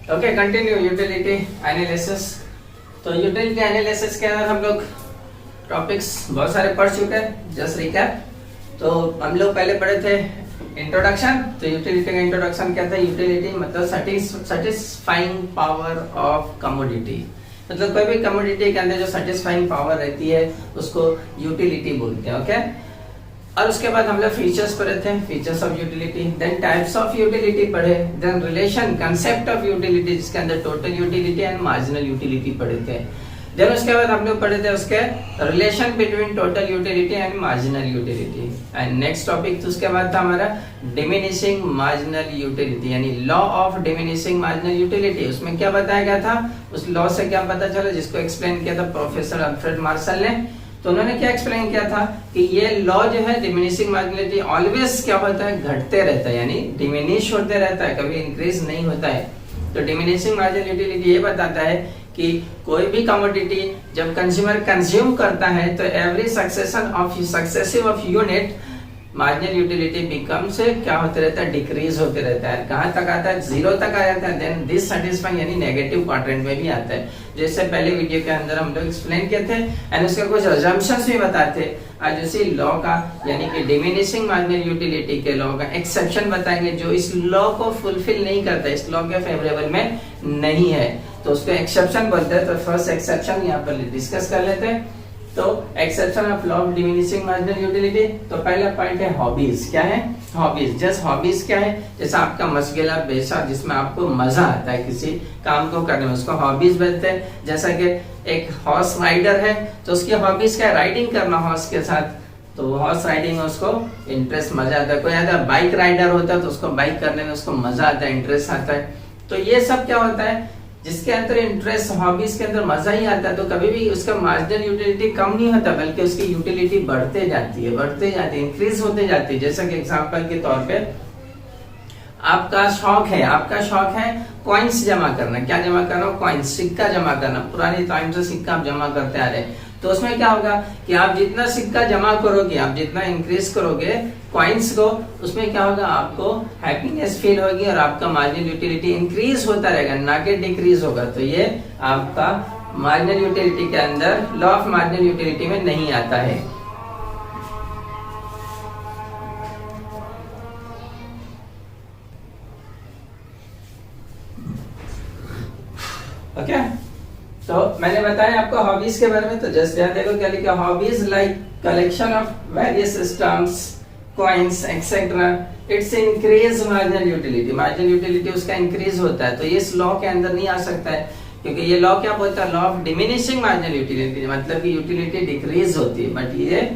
Okay, continue utility analysis. तो utility analysis के अंदर हम लोग टॉपिक्स बहुत सारे पढ़ चुके हैं। जस्ट रिकैप, तो हम लोग पहले पढ़े थे इंट्रोडक्शन। तो यूटिलिटी का इंट्रोडक्शन क्या था? यूटिलिटी मतलब सेटिस्फाइंग पावर ऑफ कमोडिटी, मतलब कोई भी कमोडिटी के अंदर जो सेटिस्फाइंग पावर रहती है उसको यूटिलिटी बोलते हैं। ओके, और उसके बाद हम लोग फीचर्स पढ़े थे, features of utility, then types of utility पढ़े, then relation concept of utility जिसके अंदर total utility and marginal utility पढ़े थे। देन उसके बाद हम लोग पढ़े थे उसके relation between total utility and marginal utility. And next topic तो उसके बाद था हमारा डिमिनिशिंग मार्जिनल यूटिलिटी, यानी law of diminishing marginal utility. उसमें क्या बताया गया था, उस लॉ से क्या पता चला, जिसको एक्सप्लेन किया था प्रोफेसर अल्फ्रेड मार्शल ने। तो उन्होंने क्या एक्सप्लेन किया था कि ये लॉ जो है डिमिनिशिंग मार्जिनलिटी ऑलवेज क्या होता है, घटते रहता है, यानी डिमिनिश होते रहता है, कभी इंक्रीज नहीं होता है। तो डिमिनिशिंग मार्जिनल यूटिलिटी ये बताता है कि कोई भी कमोडिटी जब कंज्यूमर कंज्यूम करता है तो every successive of unit marginal utility become से क्या होते रहता है, डिक्रीज होते रहता है। कहां तक आता है? जीरो तक आ जाता है। देन डिससैटिस्फाइंग यानी नेगेटिव क्वाड्रेंट में भी आता है, जैसे पहले वीडियो के अंदर हम लोग एक्सप्लेन किए थे। एंड उसके कुछ अजम्पशंस भी बताते हैं। आज उसी लॉ का यानी कि डिमिनिशिंग मार्जिनल यूटिलिटी के लॉ का एक्सेप्शन बताएंगे जो इस लॉ को फुलफिल नहीं करता, इस लॉ के फेवरेबल में नहीं है, तो उसको एक्सेप्शन बोलते हैं। तो फर्स्ट एक्सेप्शन यहाँ पर डिस्कस कर लेते हैं। तो exception of law of diminishing marginal utility, तो पहला पॉइंट है हॉबीज। क्या है? हॉबीज। जस्ट हॉबीज क्या है? जैसा आपका मशगला पेशा जिसमें आपको मजा आता है किसी काम को करने में, उसको हॉबीज बोलते हैं। जैसा कि एक हॉर्स राइडर है तो उसकी हॉबीज क्या है? राइडिंग करना हॉर्स के साथ, तो हॉर्स राइडिंग में उसको इंटरेस्ट, मजा आता है। कोई अगर बाइक राइडर होता है तो उसको बाइक करने में उसको मजा आता है, इंटरेस्ट आता है। तो ये सब क्या होता है, जिसके अंदर इंटरेस्ट, हॉबीज के अंदर मजा ही आता है, तो कभी भी उसका मार्जिनल यूटिलिटी कम नहीं होता, बल्कि उसकी यूटिलिटी बढ़ते जाती है, इंक्रीज होते जाती है। जैसा कि एग्जांपल के तौर पे आपका शौक है कॉइन्स जमा करना। क्या जमा करना? कॉइन्स, सिक्का जमा करना। पुरानी टाइम से सिक्का आप जमा करते आ रहे हैं, तो उसमें क्या होगा कि आप जितना सिक्का जमा करोगे, आप जितना इंक्रीज करोगे कॉइन्स को, उसमें क्या होगा, आपको हैप्पीनेस फील होगी और आपका मार्जिनल यूटिलिटी इंक्रीज होता रहेगा, ना कि डिक्रीज होगा। तो ये आपका मार्जिनल यूटिलिटी के अंदर, लॉ ऑफ मार्जिनल यूटिलिटी में नहीं आता है। ओके, तो मैंने बताया आपको हॉबीज के बारे में। तो जस्ट ध्यान देखो क्या लिखा, hobbies like collection of various stamps, coins etcetera, it's increase marginal utility. Marginal utility उसका इंक्रीज होता है, तो ये इस लॉ के अंदर नहीं आ सकता है, क्योंकि ये लॉ क्या बोलता है, law of diminishing marginal utility, मतलब कि यूटिलिटी डिक्रीज होती है, बट ये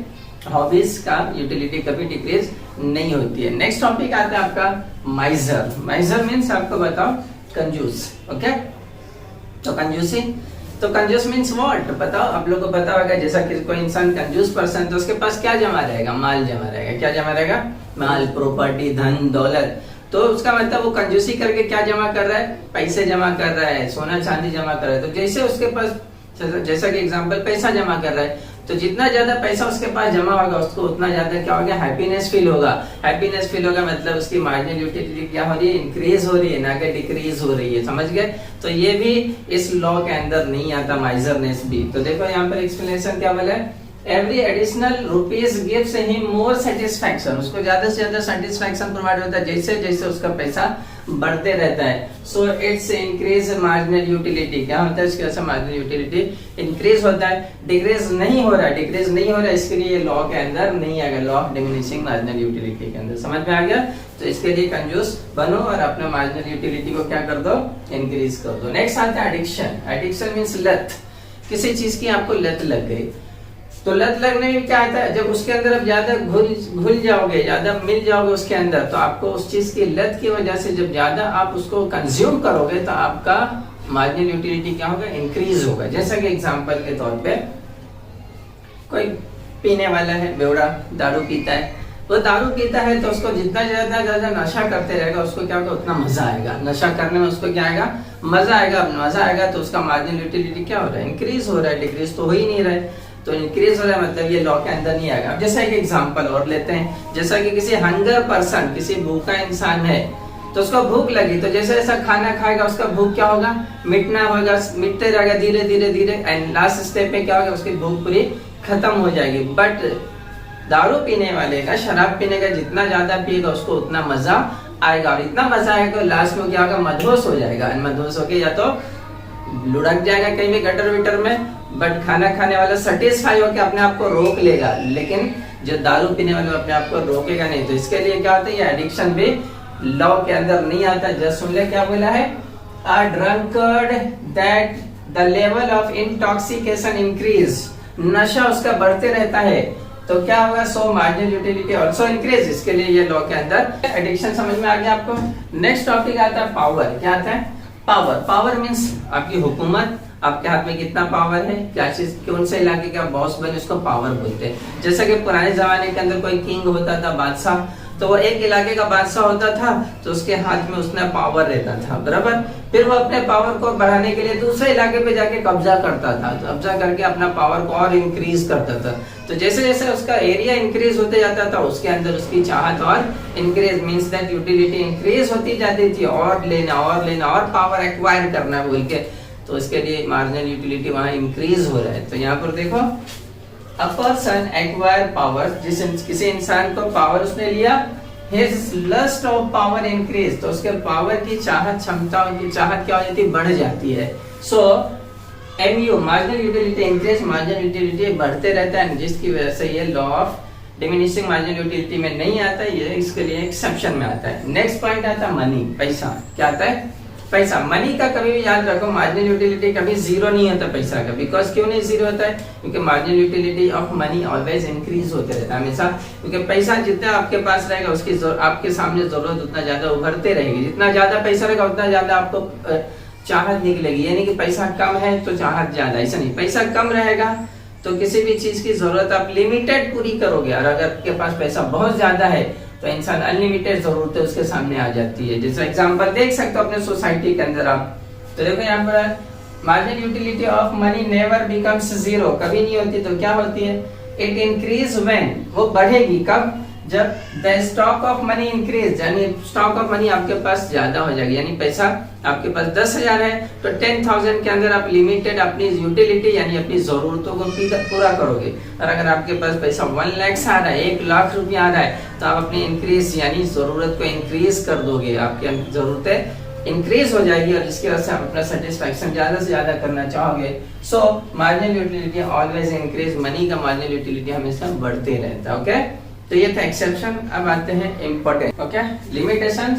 हॉबीज का यूटिलिटी कभी डिक्रीज नहीं होती है। नेक्स्ट टॉपिक आता है आपका माइजर। माइजर मीन्स आपको बताओ कंजूस। ओके, तो कंजूसी, तो कंजूस मीन्स व्हाट, बताओ। आप लोगों को पता होगा, जैसा कि कोई इंसान कंजूस पर्सन, तो उसके पास क्या जमा रहेगा? माल जमा रहेगा। क्या जमा रहेगा? माल, प्रॉपर्टी, धन दौलत। तो उसका मतलब वो कंजूसी करके क्या जमा कर रहा है? पैसे जमा कर रहा है, सोना चांदी जमा कर रहा है। तो जैसे उसके पास, जैसा कि एग्जांपल, पैसा जमा कर रहा है, तो जितना ज्यादा पैसा उसके पास जमा होगा उसको उतना ज्यादा क्या होगा, हैप्पीनेस फील होगा। हैप्पीनेस फील होगा मतलब उसकी मार्जिनल यूटिलिटी क्या हो रही है, इंक्रीज हो रही है, ना कि डिक्रीज हो रही है। समझ गए? तो ये भी इस लॉ के अंदर नहीं आता, माइजरनेस भी। तो देखो यहाँ पर एक्सप्लेनेशन क्या बोला है, every additional rupees gives him more satisfaction, उसको ज्यादा से ज्यादा सेटिस्फैक्शन प्रोवाइड होता है जैसे जैसे उसका पैसा बढ़ते रहता है। So it's increase marginal utility. क्या होता है इसकी वजह से मार्जिनल यूटिलिटी इंक्रीज होता है, डिक्रीज नहीं हो रहा है। डिक्रीज नहीं हो रहा है, इसके लिए ये लॉ के अंदर नहीं आएगा, law of diminishing marginal utility के अंदर। समझ में आ गया? तो इसके लिए कंजूस बनो और अपना मार्जिनल यूटिलिटी को क्या कर दो, इंक्रीज कर दो। नेक्स्ट आता है एडिक्शन। एडिक्शन मीन्स लत, किसी चीज की आपको लत लग गई। तो लत लगने में क्या आता है, जब उसके अंदर आप ज्यादा घुल जाओगे, ज्यादा मिल जाओगे उसके अंदर, तो आपको उस चीज की लत की वजह से जब ज्यादा आप उसको कंज्यूम करोगे तो आपका मार्जिनल यूटिलिटी क्या होगा, इंक्रीज होगा। जैसा कि एग्जांपल के तौर पे कोई पीने वाला है, बेवड़ा दारू पीता है, वो दारू पीता है तो उसको जितना ज्यादा नशा करते रहेगा उसको क्या होगा, उतना मजा आएगा। नशा करने में उसको क्या आएगा, मजा आएगा। मजा आएगा तो उसका मार्जिनल यूटिलिटी क्या हो रहा है, इंक्रीज हो रहा है, डिक्रीज तो हो ही नहीं रहा है। तो इंक्रीज हो रहा है मतलब ये लॉ के अंदर नहीं आएगा। अब जैसा एक एग्जांपल और लेते हैं, जैसा कि किसी हंगर पर्सन, किसी भूखा इंसान है, तो उसको भूख लगी, तो जैसे जैसा खाना खाएगा उसका भूख क्या होगा, मिटना होगा, मिटते रहेगा धीरे धीरे धीरे, एंड लास्ट स्टेप में क्या होगा, उसकी भूख पूरी खत्म हो जाएगी। बट दारू पीने वाले का, शराब पीने का जितना ज्यादा पिएगा उसको उतना मजा आएगा, और इतना मजा आएगा लास्ट में क्या होगा, मदहोश हो जाएगा, एंड मदहोश होके या तो लुढ़क जाएगा कहीं भी गटर विटर में, बट खाना खाने वाला सेटिस्फाई होकर अपने आप को रोक लेगा, लेकिन जो दारू पीने वाले अपने आप को रोकेगा नहीं। तो इसके लिए क्या होता है, ये एडिक्शन भी लॉ के अंदर नहीं आता। जस्ट सुन ले क्या बोला है, a drunkard that the level of intoxication increase, नशा उसका बढ़ते रहता है तो क्या होगा, so marginal utility also increase. इसके लिए ये लॉ के अंदर एडिक्शन समझ में आ गया आपको। नेक्स्ट टॉपिक आता है पावर। क्या आता है, पावर। पावर मीन्स आपकी हुकूमत, आपके हाथ में कितना पावर है, क्या चीज, कौन से इलाके का बॉस बने, उसको पावर बोलते हैं। जैसे कि पुराने जमाने के अंदर कोई किंग होता था, बादशाह, तो वो एक इलाके का बादशाह होता था तो उसके हाथ में उसने पावर रहता था, बराबर। फिर वो अपने पावर को बढ़ाने के लिए दूसरे इलाके पे जाके कब्जा करता था, तो कब्जा करके अपना पावर को और इंक्रीज करता था। तो जैसे जैसे उसका एरिया इंक्रीज होते जाता था उसके अंदर उसकी चाहत और increase, means that utility increase होती जाती थी, और लेना और पावर एक्वायर करना बोल के, तो इसके लिए मार्जिनल यूटिलिटी वहां इंक्रीज हो रहा है। तो यहाँ पर देखो, a person acquire power, किसी इंसान को पावर उसने लिया, his lust of power increase, तो उसके पावर की चाहत, क्षमता, उनकी चाहत क्या हो जाती है, बढ़ जाती है। so MU marginal utility increase, marginal utility बढ़ते रहता है, जिसकी वजह से ये law of diminishing marginal utility में नहीं आता, ये इसके लिए एक्सेप्शन में आता है। नेक्स्ट पॉइंट आता है मनी, पैसा। क्या आता है, पैसा। मनी का कभी भी याद रखो, मार्जिनल यूटिलिटी कभी जीरो नहीं होता पैसा का। बिकॉज क्यों नहीं जीरो होता है, क्योंकि marginal utility of money always increase होते रहता है हमेशा, क्योंकि पैसा जितना आपके पास रहेगा उसकी आपके सामने जरूरत उतना ज्यादा उभरते रहेगी। जितना ज्यादा पैसा रहेगा उतना ज्यादा आपको चाहत निकलेगी, यानी कि पैसा कम है तो चाहत ज्यादा, ऐसा नहीं। पैसा कम रहेगा तो किसी भी चीज की जरूरत आप लिमिटेड पूरी करोगे, और अगर आपके पास पैसा बहुत ज्यादा है तो इंसान अनलिमिटेड जरूरतें उसके सामने आ जाती है। जैसे एग्जांपल देख सकते हो अपने सोसाइटी के अंदर आप, तो देखो यहाँ पर marginal utility of money never becomes zero, कभी नहीं होती। तो क्या होती है, इट इंक्रीज व्हेन, वो बढ़ेगी कब, जब the stock of money increase, यानी स्टॉक ऑफ मनी आपके पास ज्यादा हो जाएगी, यानी पैसा आपके पास 10,000 है तो 10,000 के अंदर आप लिमिटेड अपनी यूटिलिटी यानी अपनी जरूरतों को पूरा करोगे। और अगर आपके पास पैसा 1 लाख आ रहा है, 1 लाख रुपया आ रहा है, तो आप अपनी इंक्रीज यानी जरूरत को इंक्रीज कर दोगे, आपकी जरूरतें इंक्रीज हो जाएगी, और जिसकी वजह से आप अपना सेटिस्फैक्शन ज्यादा से ज्यादा करना चाहोगे। सो marginal utility always increase, money का मार्जिनल यूटिलिटी हमेशा बढ़ते रहता है। ओके, तो ये था एक्सेप्शन। अब आते हैं important. Okay, limitation.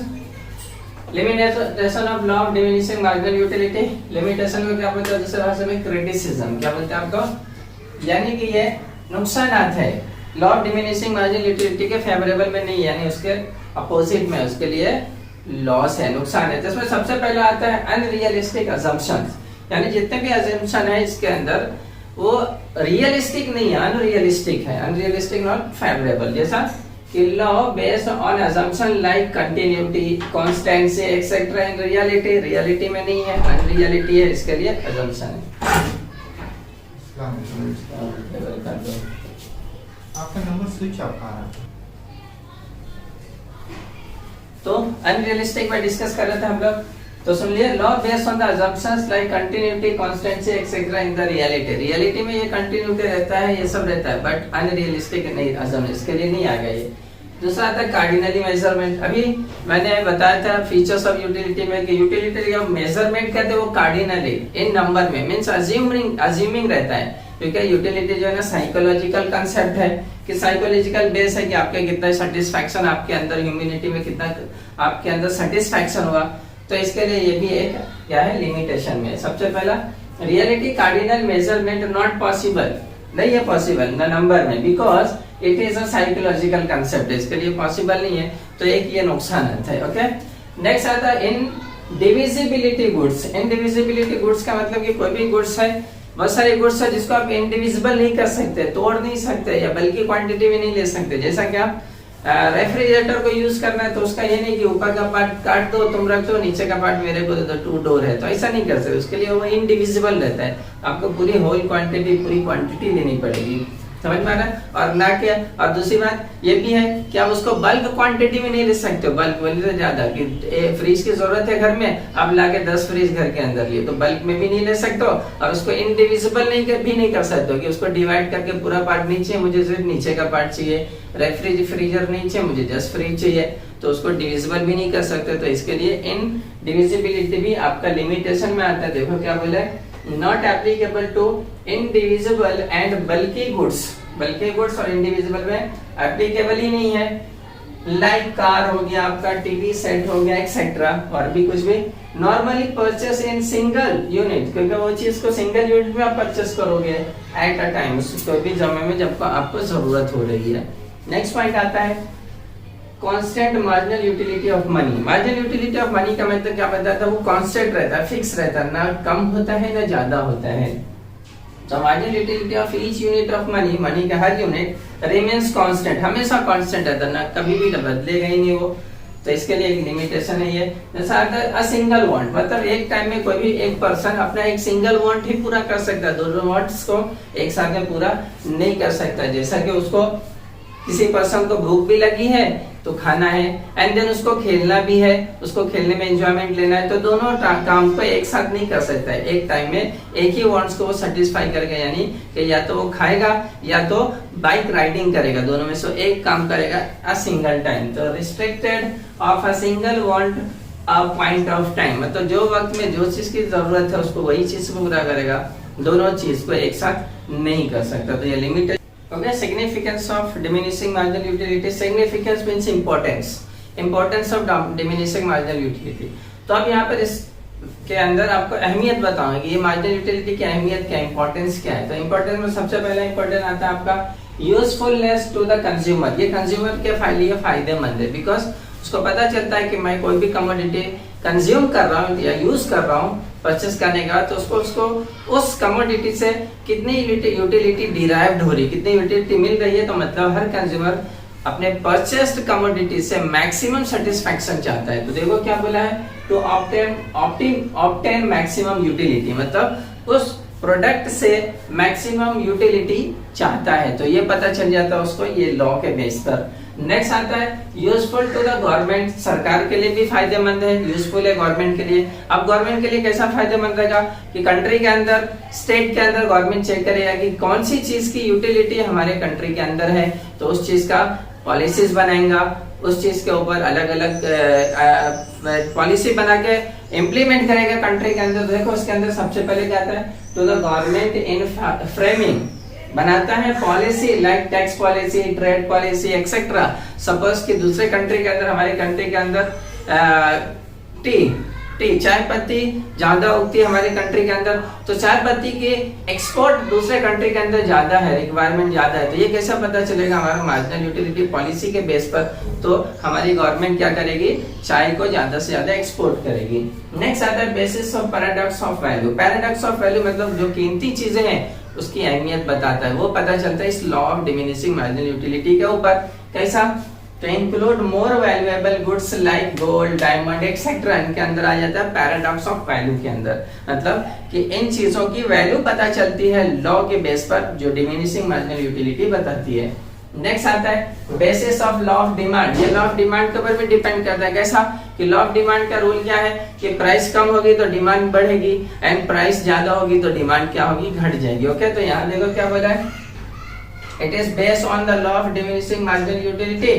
Limitation of law of diminishing marginal utility. Limitation को क्या बोलते हैं, दूसरे भाषा में क्रिटिसिज्म। क्या बोलते हैं आपको, यानी कि ये नुकसानात है, law of diminishing marginal utility के फेवरेबल में नहीं, यानी उसके अपोजिट में, उसके लिए लॉस है, नुकसान है। जिसमें सबसे पहला आता है अनरियलिस्टिक अजम्पशंस, यानी जितने भी अजम्पशन है इसके अंदर वो रियलिस्टिक नहीं है, अनरियलिस्टिक है। अनरियलिस्टिक नॉट फेवरेबल, जैसा कि law based on assumption like continuity, constancy etcetera in reality, reality में नहीं है, अनरियलिटी है, इसके लिए अजम्पशन है। आपका नंबर स्विच ऑफ आ रहा है। तो अनरियलिस्टिक में डिस्कस कर रहे थे हम लोग, तो सुन लिए, law based on the assumptions like continuity, constancy etcetera in the reality. Reality में ये कंटिन्यूटी रहता है, ये सब रहता है, बट अनरियलिस्टिक नहीं, अजम इसके लिए नहीं आ गया ये। दूसरा आता है कार्डिनली मेजरमेंट। अभी मैंने बताया था फीचर्स ऑफ यूटिलिटी में कि यूटिलिटी का मेजरमेंट कहते हैं वो कार्डिनली इन नंबर में, मींस अज्यूमिंग रहता है, क्योंकि यूटिलिटी जो है ना साइकोलॉजिकल कंसेप्ट है, कि साइकोलॉजिकल बेस है कि आपके कितना सेटिस्फैक्शन, आपके अंदर ह्यूमैनिटी में कितना आपके अंदर सेटिस्फैक्शन हुआ। तो इसके लिए ये भी एक क्या है, लिमिटेशन में। सबसे पहला reality cardinal measurement not possible, नहीं है पॉसिबल न नंबर में, because it is a psychological concept, इसके लिए पॉसिबल नहीं है। तो एक ये नुकसान है। ओके, नेक्स्ट आता है इनडिविजिबिलिटी गुड्स। इनडिविजिबिलिटी गुड्स का मतलब कि कोई भी गुड्स है, बहुत सारे गुड्स है जिसको आप इंडिविजिबल नहीं कर सकते, तोड़ नहीं सकते, या बल्कि क्वांटिटी में नहीं ले सकते। जैसा कि आप रेफ्रिजरेटर को यूज करना है तो उसका ये नहीं कि ऊपर का पार्ट काट दो तुम रख दो, नीचे का पार्ट मेरे को दे दो, 2 डोर है, तो ऐसा नहीं कर सकते। उसके लिए वो इंडिविजिबल रहता है, आपको पूरी होल क्वांटिटी, पूरी क्वांटिटी लेनी पड़ेगी। समझ में आ रहा है। और ना क्या, और दूसरी बात ये भी है कि आप उसको बल्क क्वांटिटी में नहीं ले सकते हो, बल्क वाली से ज्यादा कि फ्रिज की जरूरत है घर में, आप लाके 10 फ्रिज घर के अंदर लिए, तो बल्क में भी नहीं ले सकते हो। और उसको इंडिविजिबल भी नहीं कर सकते हो कि उसको डिवाइड करके पूरा पार्ट नीचे मुझे सिर्फ नीचे का पार्ट चाहिए, रेफ्रिजरेटर नीचे मुझे जस्ट फ्रिज चाहिए, तो उसको डिविजिबल भी नहीं कर सकते। तो इसके लिए इनडिविजिबिलिटी भी आपका लिमिटेशन में आता है। देखो क्या बोला है, not applicable to indivisible and bulky goods. Bulky goods और इंडिविजिबल में एप्लीकेबल ही नहीं है। लाइक कार हो गया आपका, टीवी सेट हो गया एक्सेट्रा, और भी कुछ भी normally purchase in single unit, क्योंकि वो चीज को सिंगल यूनिट में आप परचेस करोगे एट अ टाइम, कोई भी समय में जब आपको जरूरत हो रही है। नेक्स्ट पॉइंट आता है constant marginal utility of money. Marginal utility of money का मतलब क्या बताता है, वो कांस्टेंट रहता है, फिक्स रहता है, ना कम होता है ना ज्यादा होता है। तो marginal utility of each unit of money, money का हर यूनिट रिमेन्स कांस्टेंट, हमेशा कांस्टेंट रहता है, ना कभी भी बदलेगा ही नहीं वो। तो इसके लिए एक लिमिटेशन है ये। जैसा अगर अ सिंगल वांट, मतलब एक टाइम में कोई भी एक पर्सन अपना एक सिंगल वांट ही पूरा कर सकता है, दोनों वांट्स को एक साथ में पूरा नहीं कर सकता। जैसा कि उसको किसी पर्सन को भूख भी लगी है तो खाना है, एंड देन उसको खेलना भी है, उसको खेलने में एंजॉयमेंट लेना है, तो दोनों काम को एक साथ नहीं कर सकता है। एक टाइम में एक ही वांट्स को वो सेटिस्फाई करेगा, यानी कि या तो वो खाएगा या तो बाइक राइडिंग करेगा, दोनों में से एक काम करेगा अ सिंगल टाइम। तो restricted of a single want a point of time, मतलब जो वक्त में जो चीज की जरूरत है उसको वही चीज पूरा करेगा, दोनों चीज को एक साथ नहीं कर सकता। तो ये limited. Okay, significance of diminishing marginal utility. Significance means importance. Importance of diminishing marginal utility. तो अब यहाँ पर इसके अंदर आपको अहमियत बताऊंगा कि ये मार्जिनल यूटिलिटी की अहमियत क्या है, इंपॉर्टेंस क्या है। तो इंपॉर्टेंस में सबसे पहला इंपॉर्टेंट आता है आपका यूजफुलनेस टू द कंज्यूमर। ये कंज्यूमर के लिए फायदेमंद है, बिकॉज उसको पता चलता है कि मैं कोई भी कमोडिटी कंज्यूम कर रहा हूँ या यूज कर रहा हूँ परचेस करने का, तो उसको उस कमोडिटी से कितनी यूटिलिटी डिराइव्ड हो रही, कितनी यूटिलिटी मिल रही है। तो मतलब हर कंज्यूमर अपने परचेस्ड कमोडिटी से मैक्सिमम सेटिस्फैक्शन चाहता है। तो देखो क्या बोला है, टू ऑब्टेन मैक्सिमम यूटिलिटी, मतलब उस प्रोडक्ट से मैक्सिमम यूटिलिटी चाहता है। तो ये पता चल जाता है उसको, ये लॉ के बेस पर। नेक्स्ट आता है यूजफुल टू द गवर्नमेंट। सरकार के लिए भी फायदेमंद है, यूजफुल है गवर्नमेंट के लिए। अब गवर्नमेंट के लिए कैसा फायदेमंद रहेगा कि कंट्री के अंदर, स्टेट के अंदर गवर्नमेंट चेक करेगा कि कौन सी चीज की यूटिलिटी हमारे कंट्री के अंदर है, तो उस चीज का पॉलिसीज बनाएगा, उस चीज के ऊपर अलग अलग पॉलिसी बना के इम्प्लीमेंट करेगा कंट्री के अंदर। देखो उसके अंदर सबसे पहले क्या आता है, to the government in framing, बनाता है policy like tax policy, trade policy etcetera. Suppose कि दूसरे कंट्री के अंदर, हमारे कंट्री के अंदर टी चाय पत्ती ज्यादा उगती है हमारे कंट्री के अंदर, तो चाय पत्ती के एक्सपोर्ट दूसरे कंट्री के अंदर ज्यादा है, रिक्वायरमेंट ज्यादा है। तो ये कैसा पता चलेगा, हमारा मार्जिनल यूटिलिटी पॉलिसी के बेस पर। तो हमारी गवर्नमेंट क्या करेगी, चाय को ज्यादा से ज्यादा एक्सपोर्ट करेगी। नेक्स्ट आता है basis of paradox of value. Paradox of value मतलब जो कीमती चीजें हैं उसकी अहमियत बताता है, वो पता चलता है इस law of diminishing marginal utility के ऊपर। कैसा, तो include more valuable goods like gold, diamond etcetera, इनके अंदर आ जाता है पैराडॉक्स ऑफ वैल्यू के अंदर। मतलब कि इन चीजों की वैल्यू पता चलती है लॉ के बेस पर, जो डिमिनिशिंग मार्जिनल यूटिलिटी बताती है। नेक्स्ट आता है basis of law of demand. ये लॉ ऑफ डिमांड के ऊपर भी डिपेंड करता है। कैसा कि लॉ ऑफ डिमांड का रूल क्या है कि प्राइस कम होगी तो डिमांड बढ़ेगी, एंड प्राइस ज्यादा होगी तो डिमांड क्या होगी, घट जाएगी। ओके, तो यहाँ देखो क्या बोला है, it is based on the law of diminishing marginal utility.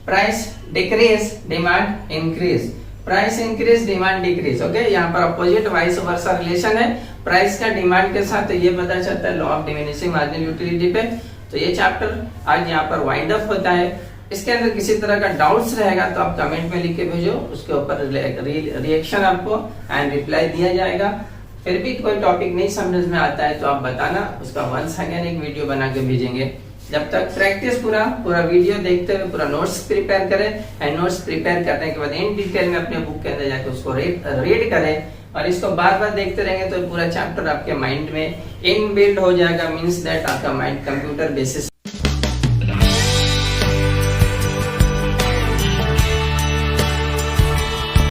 Price decrease, demand increase, price increase, demand decrease. Okay, यहाँ पर अपोजिट वाइस वर्सा रिलेशन है प्राइस का डिमांड के साथ, तो ये पता चलता है law of diminishing marginal utility पे। तो ये चैप्टर आज यहाँ पर वाइंड अप होता है। इसके अंदर किसी तरह का डाउट्स रहेगा तो आप कमेंट में लिख के भेजो, उसके ऊपर रिएक्शन आपको एंड रिप्लाई दिया जाएगा। फिर भी कोई टॉपिक नहीं समझ में आता है तो आप बताना, उसका वंस अगेन एक वीडियो बना के भेजेंगे। जब तक प्रैक्टिस पूरा वीडियो देखते हुए पूरा नोट्स प्रिपेयर करें, एंड नोट्स प्रिपेयर करने के बाद इन डिटेल में अपने बुक के अंदर जाकर उसको रीड करें, और इसको बार बार देखते रहेंगे तो पूरा चैप्टर आपके माइंड में इनबिल्ट हो जाएगा। मींस दैट आपका माइंड कंप्यूटर बेसिस